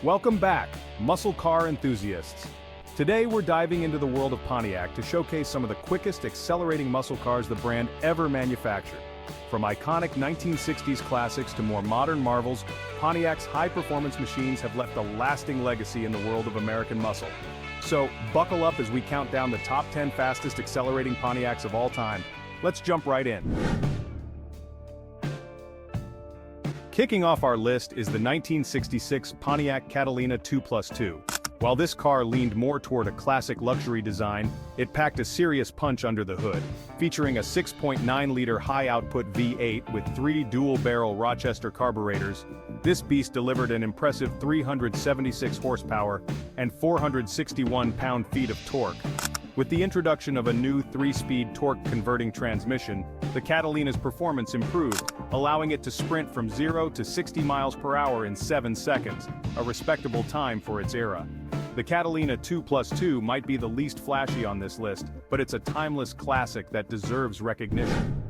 Welcome back, muscle car enthusiasts. Today we're diving into the world of Pontiac to showcase some of the quickest accelerating muscle cars the brand ever manufactured. From iconic 1960s classics to more modern marvels, Pontiac's high-performance machines have left a lasting legacy in the world of American muscle. So, buckle up as we count down the top 10 fastest accelerating Pontiacs of all time. Let's jump right in. Kicking off our list is the 1966 Pontiac Catalina 2+2. While this car leaned more toward a classic luxury design, it packed a serious punch under the hood. Featuring a 6.9-liter high-output V8 with 3 dual-barrel Rochester carburetors, this beast delivered an impressive 376 horsepower and 461 pound-feet of torque. With the introduction of a new 3-speed torque-converting transmission, the Catalina's performance improved, allowing it to sprint from 0 to 60 miles per hour in 7 seconds, a respectable time for its era. The Catalina 2+2 might be the least flashy on this list, but it's a timeless classic that deserves recognition.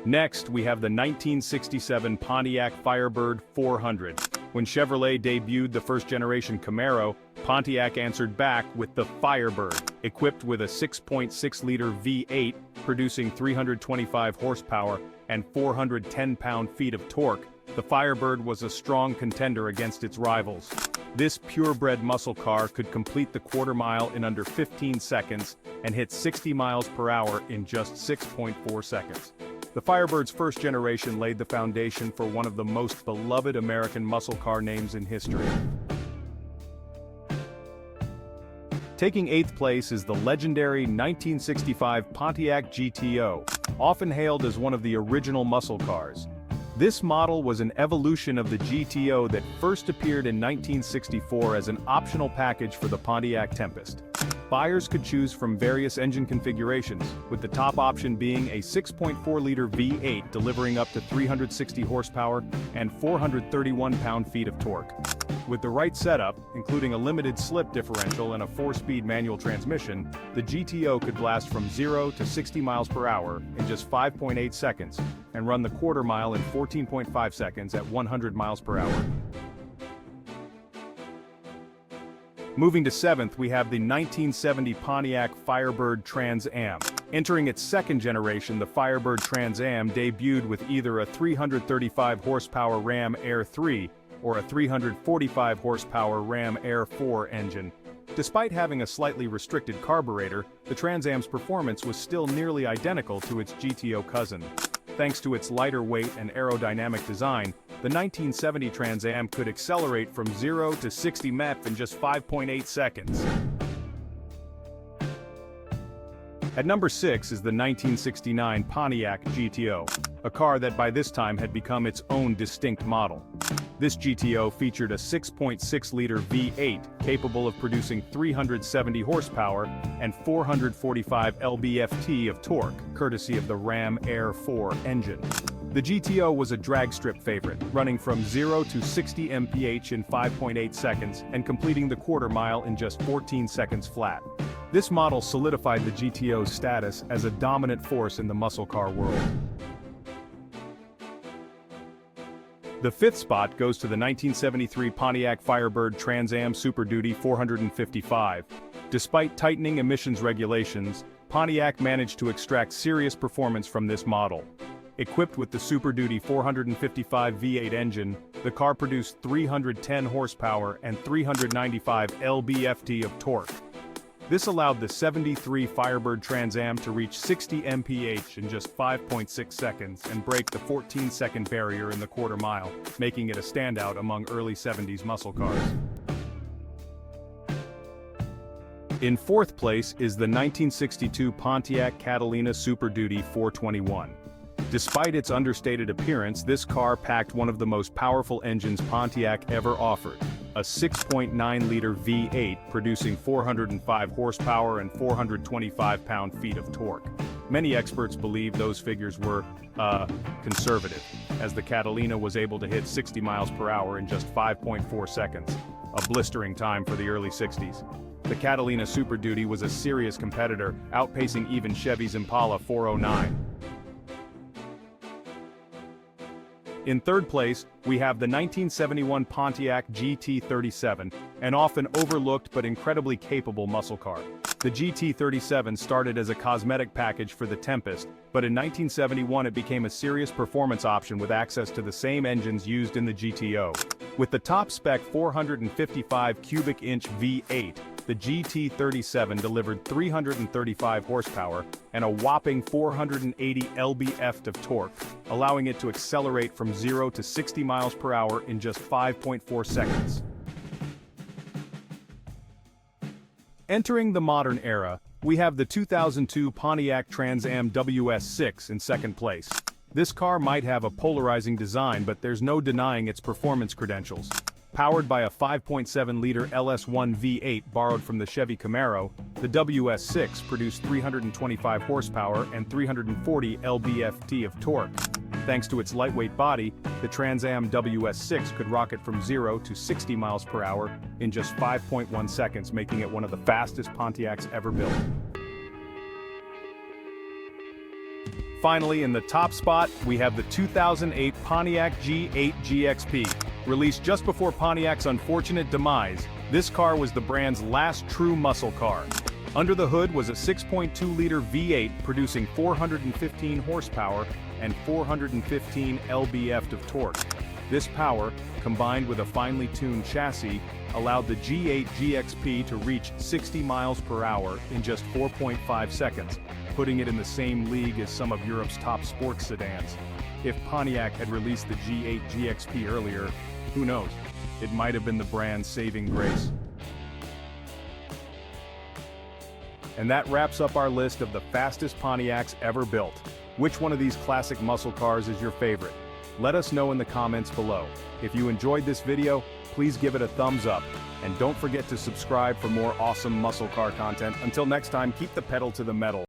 Next, we have the 1967 Pontiac Firebird 400. When Chevrolet debuted the first-generation Camaro, Pontiac answered back with the Firebird, equipped with a 6.6-liter V8, producing 325 horsepower and 410 pound-feet of torque. The Firebird was a strong contender against its rivals. This purebred muscle car could complete the quarter-mile in under 15 seconds and hit 60 miles per hour in just 6.4 seconds. The Firebird's first generation laid the foundation for one of the most beloved American muscle car names in history. Taking 8th place is the legendary 1965 Pontiac GTO, often hailed as one of the original muscle cars. This model was an evolution of the GTO that first appeared in 1964 as an optional package for the Pontiac Tempest. Buyers could choose from various engine configurations, with the top option being a 6.4-liter V8 delivering up to 360 horsepower and 431 pound-feet of torque. With the right setup, including a limited slip differential and a 4-speed manual transmission, the GTO could blast from 0 to 60 miles per hour in just 5.8 seconds and run the quarter mile in 14.5 seconds at 100 miles per hour. Moving to 7th, we have the 1970 Pontiac Firebird Trans Am. Entering its second generation, the Firebird Trans Am debuted with either a 335 horsepower Ram Air 3 or a 345 horsepower Ram Air 4 engine. Despite having a slightly restricted carburetor, the Trans Am's performance was still nearly identical to its GTO cousin. Thanks to its lighter weight and aerodynamic design, the 1970 Trans Am could accelerate from 0 to 60 mph in just 5.8 seconds. At number 6 is the 1969 Pontiac GTO, a car that by this time had become its own distinct model. This GTO featured a 6.6-liter V8 capable of producing 370 horsepower and 445 lb-ft of torque, courtesy of the Ram Air 4 engine. The GTO was a drag strip favorite, running from 0 to 60 mph in 5.8 seconds and completing the quarter mile in just 14 seconds flat. This model solidified the GTO's status as a dominant force in the muscle car world. The 5th spot goes to the 1973 Pontiac Firebird Trans Am Super Duty 455. Despite tightening emissions regulations, Pontiac managed to extract serious performance from this model. Equipped with the Super Duty 455 V8 engine, the car produced 310 horsepower and 395 lb-ft of torque. This allowed the 73 Firebird Trans Am to reach 60 mph in just 5.6 seconds and break the 14-second barrier in the quarter mile, making it a standout among early 70s muscle cars. In 4th place is the 1962 Pontiac Catalina Super Duty 421. Despite its understated appearance, this car packed one of the most powerful engines Pontiac ever offered, a 6.9-liter V8 producing 405 horsepower and 425 pound-feet of torque. Many experts believe those figures were, conservative, as the Catalina was able to hit 60 miles per hour in just 5.4 seconds, a blistering time for the early 60s. The Catalina Super Duty was a serious competitor, outpacing even Chevy's Impala 409. In third place, we have the 1971 Pontiac GT37, an often overlooked but incredibly capable muscle car. The GT37 started as a cosmetic package for the Tempest, but in 1971 it became a serious performance option with access to the same engines used in the GTO. With the top-spec 455 cubic inch V8, the GT37 delivered 335 horsepower and a whopping 480 lb-ft of torque, allowing it to accelerate from 0 to 60 miles per hour in just 5.4 seconds. Entering the modern era, we have the 2002 Pontiac Trans Am WS6 in second place. This car might have a polarizing design, but there's no denying its performance credentials. Powered by a 5.7-liter LS1 V8 borrowed from the Chevy Camaro, the WS6 produced 325 horsepower and 340 lb-ft of torque. Thanks to its lightweight body, the Trans Am WS6 could rocket from 0 to 60 miles per hour in just 5.1 seconds, making it one of the fastest Pontiacs ever built. Finally, in the top spot, we have the 2008 Pontiac G8 GXP. Released just before Pontiac's unfortunate demise, this car was the brand's last true muscle car. Under the hood was a 6.2-liter V8 producing 415 horsepower and 415 lb-ft of torque. This power, combined with a finely tuned chassis, allowed the G8 GXP to reach 60 miles per hour in just 4.5 seconds, putting it in the same league as some of Europe's top sports sedans. If Pontiac had released the G8 GXP earlier, who knows? It might have been the brand's saving grace. And that wraps up our list of the fastest Pontiacs ever built. Which one of these classic muscle cars is your favorite? Let us know in the comments below. If you enjoyed this video, please give it a thumbs up. And don't forget to subscribe for more awesome muscle car content. Until next time, keep the pedal to the metal.